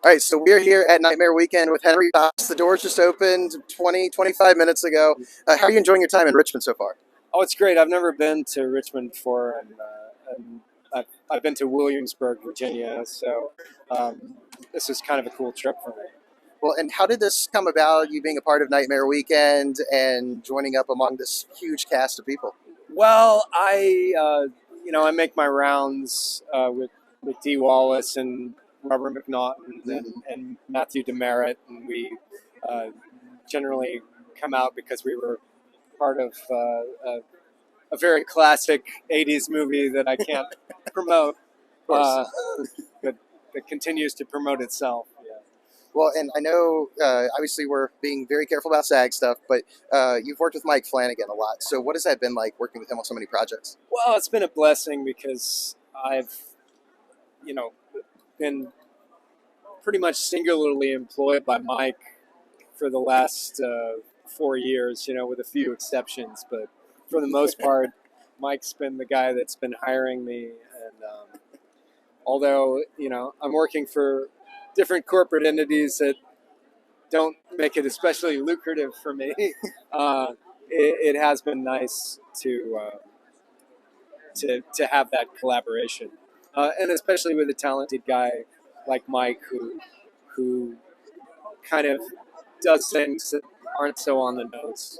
All right, so we're here at Nightmare Weekend with Henry Doss. The doors just opened 25 minutes ago. How are you enjoying your time in Richmond so far? Oh, it's great. I've never been to Richmond before, and I've been to Williamsburg, Virginia, so this is kind of a cool trip for me. Well, and how did this come about, you being a part of Nightmare Weekend and joining up among this huge cast of people? Well, I make my rounds with Dee Wallace and Robert McNaughton and Matthew Demerit, and we generally come out because we were part of a very classic '80s movie that I can't promote, but that continues to promote itself. Yeah. Well, and I know, obviously, we're being very careful about SAG stuff, but you've worked with Mike Flanagan a lot. So what has that been like working with him on so many projects? Well, it's been a blessing because I've, been pretty much singularly employed by Mike for the last 4 years, with a few exceptions. But for the most part, Mike's been the guy that's been hiring me. And although, I'm working for different corporate entities that don't make it especially lucrative for me, it has been nice to have that collaboration, and especially with a talented guy like Mike, who kind of does things that aren't so on the nose,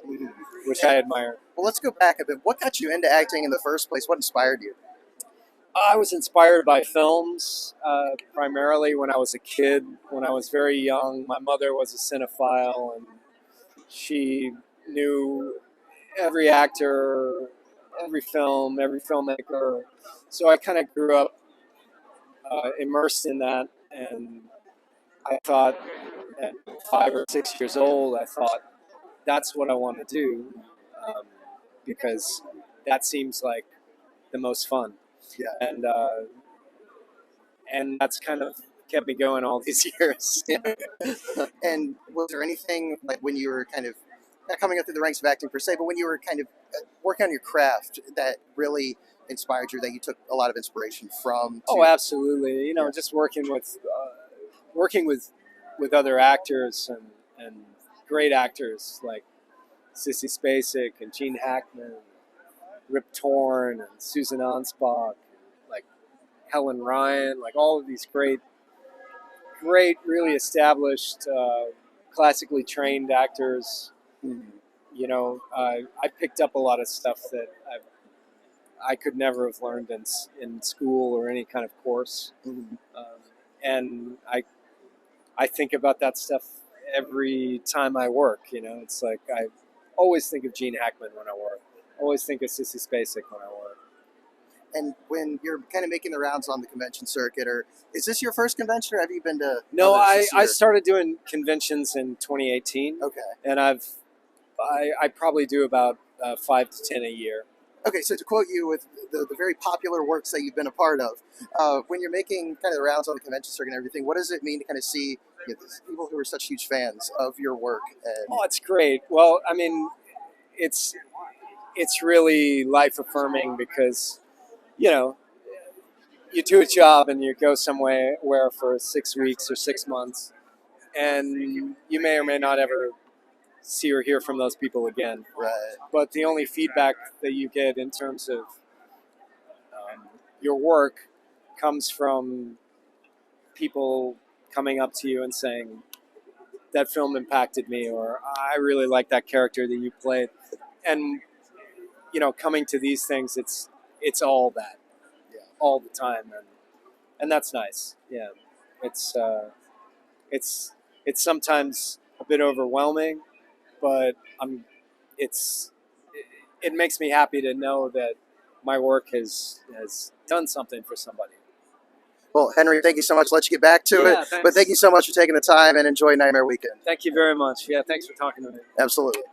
which I admire. Well, let's go back a bit. What got you into acting in the first place? What inspired you? I was inspired by films, primarily when I was a kid. When I was very young, my mother was a cinephile, and she knew every actor, every film, every filmmaker. So I kind of grew up immersed in that, and I thought at 5 or 6 years old, I thought that's what I want to do, because that seems like the most fun. Yeah. And that's kind of kept me going all these years. And was there anything like when you were kind of not coming up through the ranks of acting per se, but when you were kind of working on your craft that really inspired you, that you took a lot of inspiration from? Oh, absolutely. Just working with other actors and great actors like Sissy Spacek and Gene Hackman, Rip Torn and Susan Anspach, like Helen Ryan, like all of these great, really established, classically trained actors. I picked up a lot of stuff that I could never have learned in school or any kind of course. And I think about that stuff every time I work. It's like I always think of Gene Hackman when I work. Always think of Sissy Spacek when I work. And when you're kind of making the rounds on the convention circuit, or is this your first convention, or have you been to? No, I started doing conventions in 2018. Okay. And I probably do about 5 to 10 a year. Okay, so to quote you with the very popular works that you've been a part of, when you're making kind of the rounds on the convention circuit and everything, what does it mean to kind of see these people who are such huge fans of your work? Oh, it's great. Well, I mean, it's really life affirming because, you do a job and you go somewhere for 6 weeks or 6 months, and you may or may not ever see or hear from those people again. Right. But the only feedback that you get in terms of your work comes from people coming up to you and saying, that film impacted me, or I really like that character that you played. And, coming to these things, it's all that, all the time. And that's nice. Yeah. It's sometimes a bit overwhelming, but it makes me happy to know that my work has done something for somebody. Well, Henry, thank you so much. Let you get back to it. Thanks. But thank you so much for taking the time and enjoy Nightmare Weekend. Thank you very much. Yeah, thanks for talking to me. Absolutely.